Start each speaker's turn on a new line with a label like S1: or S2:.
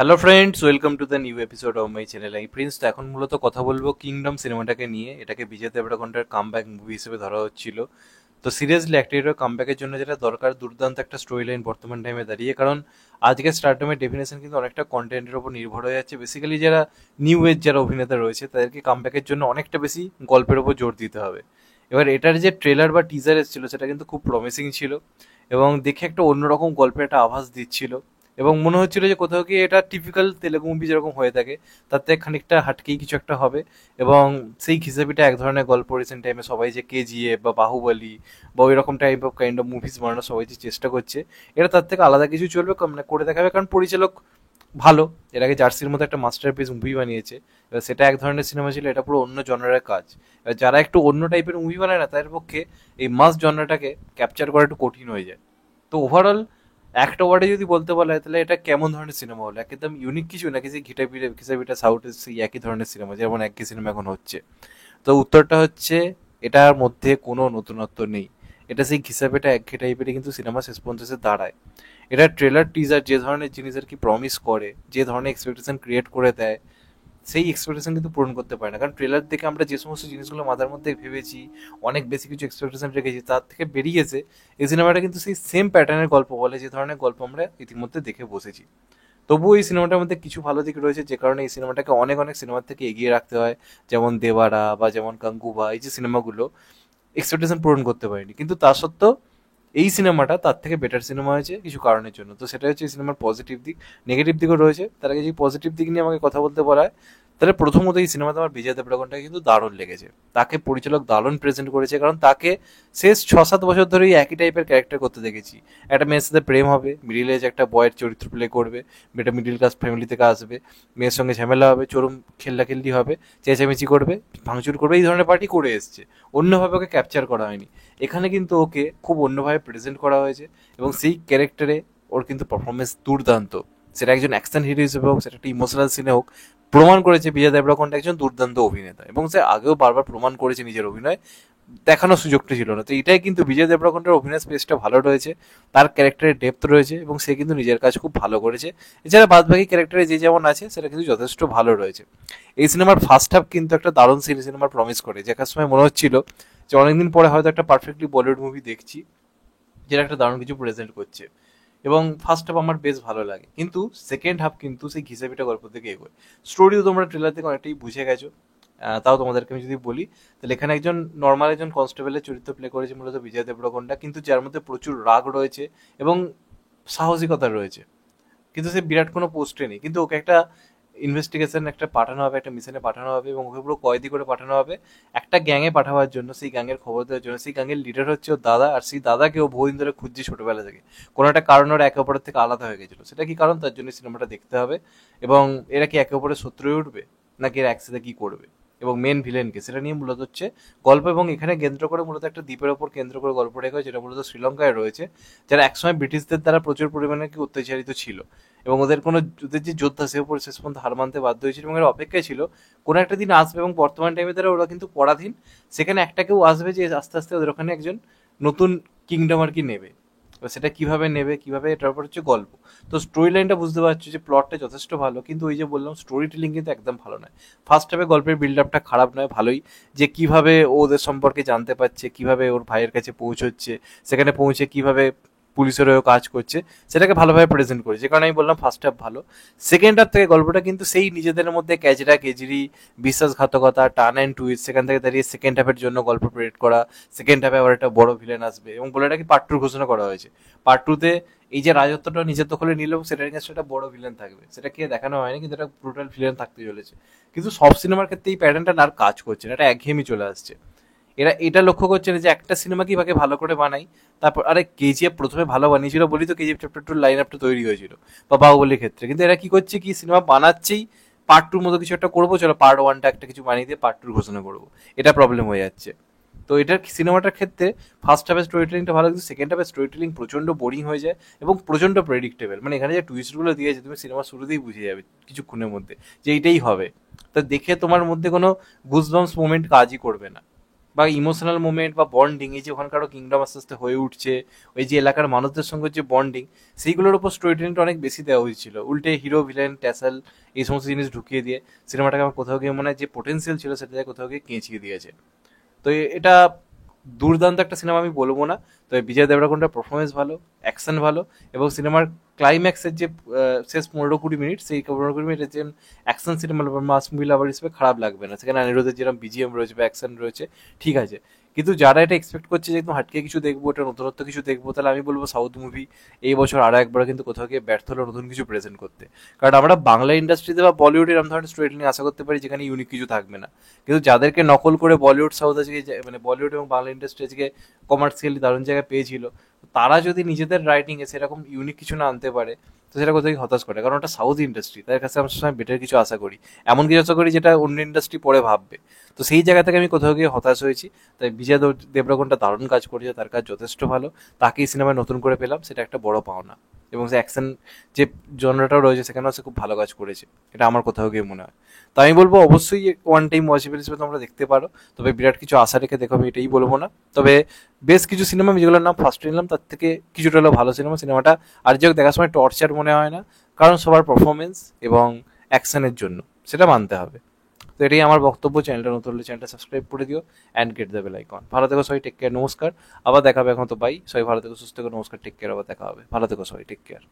S1: Hello friends, welcome to the new episode of my channel. আমি Prince. তো এখন মূলত কথা বলবো কিংডম সিনেমাটাকে নিয়ে। এটাকে বিজয় দেবরকোন্ডার কামব্যাক মুভি হিসেবে ধরা হচ্ছিল। তো সিরিয়াসলি একটা হিরো কামব্যাকের জন্য যেটা দরকার, দুর্দান্ত একটা স্টোরি লাইন বর্তমান টাইমে দাঁড়িয়ে। কারণ আজকে স্টারডমের ডেফিনেশন কিন্তু অনেকটা কন্টেন্টের উপর নির্ভর হয়ে যাচ্ছে। বেসিক্যালি যারা নিউ এজ যারা অভিনেতা রয়েছে তাদেরকে কামব্যাকের জন্য অনেকটা বেশি গল্পের উপর জোর দিতে হবে। এবার এটার যে ট্রেলার বা টিজার এসেছিল সেটা কিন্তু খুব প্রমিসিং ছিল এবং দেখে একটা অন্যরকম গল্পের একটা আভাস দিচ্ছিল। এবং মনে হচ্ছিল যে কোথাও কি এটা টিপিক্যাল তেলেগু মুভি যেরকম হয়ে থাকে তার থেকে খানিকটা হাটকেই কিছু একটা হবে। এবং সেই খিসাপিটা এক ধরনের গল্প রিসেন্ট টাইমে সবাই যে কেজিএফ বা বাহুবলী বা ওই রকম type of kind of movies বানানোর সবাই যে চেষ্টা করছে, এটা তার থেকে আলাদা কিছু চলবে, মানে করে দেখাবে। কারণ পরিচালক ভালো, এর আগে জার্সির মতো একটা মাস্টারপিস মুভি বানিয়েছে। এবার সেটা এক ধরনের সিনেমা ছিল, এটা পুরো অন্য জনারের কাজ। এবার যারা একটু অন্য টাইপের মুভি বানায় না, তাদের পক্ষে এই মাস জনরাটাকে ক্যাপচার করা একটু কঠিন হয়ে যায়। তো ওভারঅল একটা ওয়ার্ডে যদি বলতে বলা হয় তাহলে এটা কেমন ধরনের সিনেমা হলো, একদম ইউনিক কিছু নাকি সেই ঘিটাপিটা সাউথের সেই একই ধরনের সিনেমা যেমন একই সিনেমা এখন হচ্ছে? তো উত্তরটা হচ্ছে এটার মধ্যে কোনো নতুনত্ব নেই। এটা সেই ঘিসাপেটা একঘেয়ে টাইপেরই কিন্তু সিনেমা শেষ পর্যন্ত এসে দাঁড়ায়। এটা ট্রেলার টিজার যে ধরনের জিনিসের কি প্রমিস করে, যে ধরনের এক্সপেকটেশন ক্রিয়েট করে দেয়, সেই এক্সপেকটেশন কিন্তু পূরণ করতে পারে না। কারণ ট্রেলার দেখে আমরা যে সমস্ত জিনিসগুলো মাথার মধ্যে ভেবেছি, অনেক বেশি কিছু এক্সপেকটেশন রেখেছি, তার থেকে বেরিয়েছে এই সিনেমাটা কিন্তু সেই সেম প্যাটার্নের গল্প বলে, যে ধরনের গল্প আমরা ইতিমধ্যে দেখে বসেছি। তবুও এই সিনেমাটার মধ্যে কিছু ভালো দিক রয়েছে, যে কারণে এই সিনেমাটাকে অনেক অনেক সিনেমার থেকে এগিয়ে রাখতে হয়। যেমন দেবারা বা যেমন কাঙ্গুবা, এই যে সিনেমাগুলো এক্সপেকটেশন পূরণ করতে পারেনি, কিন্তু তা সত্ত্বেও এই সিনেমাটা তার থেকে বেটার সিনেমা হয়েছে কিছু কারণের জন্য। তো সেটা হচ্ছে এই সিনেমার পজিটিভ দিক। নেগেটিভ দিকও রয়েছে, তার আগে যে পজিটিভ দিক নিয়ে আমাকে কথা বলতে বলা হয়, তাহলে প্রথমত এই সিনেমাতে আমার বিজয় দেবরকোন্ডাকে কিন্তু দারুণ লেগেছে। তাকে পরিচালক দারুণ প্রেজেন্ট করেছে, কারণ তাকে শেষ 6-7 বছর ধরে এই একই টাইপের ক্যারেক্টার করতে দেখেছি। একটা মেয়ের সাথে প্রেম হবে, মিডিল এজ একটা বয়ের চরিত্র প্লে করবে, মেয়েটা মিডিল ক্লাস ফ্যামিলি থেকে আসবে, মেয়ের সঙ্গে ঝামেলা হবে, চরম খেল্লাখেল্লি হবে, চেঁচামেচি করবে, ভাঙচুর করবে, এই ধরনের পার্টি করে এসছে। অন্যভাবে ওকে ক্যাপচার করা হয়নি। এখানে কিন্তু ওকে খুব অন্যভাবে প্রেজেন্ট করা হয়েছে এবং সেই ক্যারেক্টারে ওর কিন্তু পারফরমেন্স দুর্দান্ত। সেটা একজন অ্যাকশন হিরো হিসেবে হোক, সেটা একটা ইমোশনাল সিনে হোক, প্রমাণ করেছে বিজয় দেবরকোন্ডা একজন দুর্দান্ত অভিনেতা। এবং সে আগেও বারবার প্রমাণ করেছে নিজের অভিনয়, দেখানোর সুযোগটা ছিল না। তো এটাই কিন্তু বিজয় দেবরকোন্ডার অভিনয় স্পেসটা ভালো রয়েছে, তার ক্যারেক্টারের ডেপথ রয়েছে এবং সে কিন্তু নিজের কাজ খুব ভালো করেছে। এছাড়া বাদবাকি ক্যারেক্টারে যে যেমন আছে সেটা কিন্তু যথেষ্ট ভালো রয়েছে। এই সিনেমার ফার্স্ট হাফ কিন্তু একটা দারুণ সিনেমার প্রমিস করে, যেখানে সময় মনে হচ্ছিল যে অনেকদিন পরে হয়তো একটা পারফেক্টলি বলিউড মুভি দেখছি, যেটা একটা দারুণ কিছু প্রেজেন্ট করছে। এবং ফার্স্ট হাফ আমার বেশ ভালো লাগে, কিন্তু সেকেন্ড হাফ কিন্তু সেই ঘিসাপিটা গল্প থেকে এগোয়। স্টোরিও তোমরা ট্রেলার থেকে অনেকটাই বুঝে গেছো। তাও তোমাদেরকে আমি যদি বলি, তাহলে এখানে একজন নর্মাল একজন কনস্টেবলের চরিত্র প্লে করেছে মূলত বিজয় দেবরকোন্ডা, কিন্তু যার মধ্যে প্রচুর রাগ রয়েছে এবং সাহসিকতা রয়েছে। কিন্তু সে বিরাট কোনো পোস্টে নেই, কিন্তু ওকে একটা ইনভেস্টিগেশন একটা পাঠানো হবে, একটা মিশনে পাঠানো হবে এবং ওকে পুরো কয়েদি করে পাঠানো হবে একটা গ্যাংয়ে পাঠাবার জন্য, সেই গ্যাংয়ের খবর দেওয়ার জন্য। সেই গ্যাংয়ের লিডার হচ্ছে ওর দাদা, আর সেই দাদাকে ও বহুদিন ধরে খুঁজছে ছোটবেলা থেকে। কোনো একটা কারণ ওরা একে অপরের থেকে আলাদা হয়ে গেছিল, সেটা কি কারণ তার জন্য সিনেমাটা দেখতে হবে। এবং এরা কি একে অপরের শত্রু হয়ে উঠবে, নাকি এরা একসাথে কি করবে, এবং মেন ভিলেনকে, সেটা নিয়ে মূলত হচ্ছে গল্প। এবং এখানে কেন্দ্র করে মূলত একটা দ্বীপের ওপর কেন্দ্র করে গল্প রেখা হয়, যেটা মূলত শ্রীলঙ্কায় রয়েছে, যারা একসময় ব্রিটিশদের দ্বারা প্রচুর পরিমাণে কি অত্যাচারিত ছিল। এবং ওদের কোনো ওদের যে যোদ্ধা সেও পরে শেষ পর্যন্ত হার মানতে বাধ্য হয়েছিল এবং এর অপেক্ষায় ছিল কোনো একটা দিন আসবে। এবং বর্তমান টাইমে তারা ওরা কিন্তু পরাধীন, সেখানে একটা কেউ আসবে যে আস্তে আস্তে ওদের ওখানে একজন নতুন কিংডম আর কি নেবে। এবার সেটা কিভাবে নেবে, কিভাবে, এটার উপর হচ্ছে গল্প। তো স্টোরি লাইনটা বুঝতে পারছো যে প্লটটা যথেষ্ট ভালো, কিন্তু ওই যে বললাম স্টোরি টেলিং কিন্তু একদম ভালো নয়। ফার্স্ট হাফে গল্পের বিল্ড আপটা খারাপ নয়, ভালোই। যে কিভাবে ও ওদের সম্পর্কে জানতে পারছে, কিভাবে ওর ভাইয়ের কাছে পৌঁছচ্ছে, সেখানে পৌঁছে কিভাবে পুলিশের হয়েও কাজ করছে, সেটাকে ভালোভাবে প্রেজেন্ট করেছে, যে কারণে আমি বললাম ফার্স্ট হাফ ভালো। সেকেন্ড হাফ থেকে গল্পটা কিন্তু সেই নিজেদের মধ্যে ক্যাজরা কেজরি, বিশ্বাসঘাতকতা, টার্ন অ্যান্ড টুইস্ট, সেখান থেকে দাঁড়িয়ে সেকেন্ড হাফের জন্য গল্প প্রেডিক্ট করা। সেকেন্ড হাফে আবার একটা বড় ভিলেন আসবে এবং বলে এটাকে পার্ট টুর ঘোষণা করা হয়েছে। পার্ট টুতে এই যে রাজত্বটা নিজের দখলে নিলেও সেটার কাছে একটা বড় ভিলেন থাকবে, সেটা কে দেখানো হয়নি, কিন্তু একটা ব্রুটাল ভিলেন থাকতে চলেছে। কিন্তু সব সিনেমার ক্ষেত্রে এই প্যাটার্নটা আর কাজ করছে না, এটা একঘেয়েমি চলে আসছে। এরা এটা লক্ষ্য করছে না যে একটা সিনেমা কিভাবে ভালো করে বানাই। তারপর আরে কেজিএফ প্রথমে ভালো বানিয়েছিল বলি তো কেজিএফ চ্যাপ্টার টুর লাইন আপটা তৈরি হয়েছিল, বা বাহুবলির ক্ষেত্রে। কিন্তু এরা কি করছে, কি সিনেমা বানাচ্ছেই, পার্ট টুর মতো কিছু একটা করবো, চলো পার্ট ওয়ানটা একটা কিছু বানিয়ে দিয়ে পার্ট টুর ঘোষণা করবো, এটা প্রবলেম হয়ে যাচ্ছে। তো এটার সিনেমাটার ক্ষেত্রে ফার্স্ট হাফের স্টোরি টেলিংটা ভালো, কিন্তু সেকেন্ড হাফের স্টোরি টেলিং প্রচন্ড বোরিং হয়ে যায় এবং প্রচন্ড প্রেডিক্টেবল। মানে এখানে যে টুইস্টগুলো দিয়েছে তুমি সিনেমা শুরুতেই বুঝে যাবে কিছুক্ষণের মধ্যে যে এইটাই হবে। তা দেখে তোমার মধ্যে কোনো গুজবাম্পস মোমেন্ট কাজই করবে না। বা ইমোশনাল মোমেন্ট বা বন্ডিং, এই যে ওখানকারও কিংডম আস্তে আস্তে হয়ে উঠছে, ওই যে এলাকার মানুষদের সঙ্গে যে বন্ডিং, সেইগুলোর উপর স্টোরি টেলিংটা অনেক বেশি দেওয়া হয়েছিল। উল্টে হিরো ভিলেন ট্যাসেল এই সমস্ত জিনিস ঢুকিয়ে দিয়ে সিনেমাটাকে আমার কোথাও গিয়ে মনে হয় যে পোটেন্সিয়াল ছিল সেটা কোথাও গিয়ে কেঁচিয়ে দিয়েছে। তো এটা দুর্দান্ত একটা সিনেমা আমি বলবো না, তবে বিজয় দেবরকোন্ডার পারফরমেন্স ভালো, অ্যাকশন ভালো, এবং সিনেমার ক্লাইম্যাক্সের যে শেষ 15-20 মিনিট, সেই 15-20 মিনিটের যে অ্যাকশন সিনেমা মাস মুভি লাভার হিসেবে খারাপ লাগবে না। সেখানে অনিরুদ্ধের যেরকম বিজিএম রয়েছে বা অ্যাকশন রয়েছে, ঠিক আছে। কিন্তু যারা এটা এক্সপেক্ট করছে যে একদম হাটকে কিছু দেখবো, এটা নতুনত্ব কিছু দেখবো, তাহলে আমি বলবো সাউথ মুভি এই বছর আরো একবার কিন্তু কোথাও গিয়ে ব্যর্থ হলো নতুন কিছু প্রেজেন্ট করতে। কারণ আমরা বাংলা ইন্ডাস্ট্রিতে বা বলিউডে এরকম ধরনের স্টোরি টেলিং আশা করতে পারি যেখানে ইউনিক কিছু থাকবে না। কিন্তু যাদেরকে নকল করে বলিউড সাউথ আজকে মানে বলিউড এবং বাংলা ইন্ডাস্ট্রি আজকে কমার্শিয়ালি দারুণ জায়গায় পেয়েছিল, তারা যদি নিজেদের রাইটিংয়ে সেরকম ইউনিক কিছু না আনতে পারে, তো সেটা কোথাও গিয়ে হতাশ করে। কারণ ওটা সাউথ ইন্ডাস্ট্রি, তাদের কাছে আমরা সবসময় বেটার কিছু আশা করি, এমন কিছু আশা করি যেটা অন্য ইন্ডাস্ট্রি পরে ভাববে। তো সেই জায়গা থেকে আমি কোথাও গিয়ে হতাশ হয়েছি। তাই বিজয় দেবরকোন্ডা দারুণ কাজ করেছে, তার কাজ যথেষ্ট ভালো। তাকে এই সিনেমায় নতুন করে পেলাম, সেটা একটা বড় পাওনা। এবং সে অ্যাকশন যে জনরাটাও রয়েছে সেখানেও সে খুব ভালো কাজ করেছে, এটা আমার কোথাও গিয়ে মনে হয়। তো আমি বলবো অবশ্যই ওয়ান টাইম ওয়াচেবল হিসেবে তোমরা দেখতে পারো, তবে বিরাট কিছু আশা রেখে দেখো আমি এটাই বলবো না। তবে বেশ কিছু সিনেমা আমি যেগুলোর নাম ফার্স্ট নিলাম তার থেকে কিছুটা হলো ভালো সিনেমা। সিনেমাটা আর যে দেখার সময় টর্চার মনে হয় না, কারণ সবার পারফরমেন্স এবং অ্যাকশনের জন্য, সেটা মানতে হবে। তো এটাই আমার বক্তব্য। চ্যানেলটা নতুন হলে চ্যানেলটা সাবস্ক্রাইব করে দিও and get the bell icon. ভালো থেকো সবাই, টেক কেয়ার, নমস্কার। আবার দেখা হবে, এখন তো বাই। সবাই ভালো থেকো, সুস্থ থেকো, নমস্কার, টেক কেয়ার, আবার দেখা হবে। ভালো থেকো সবাই, টেক কেয়ার।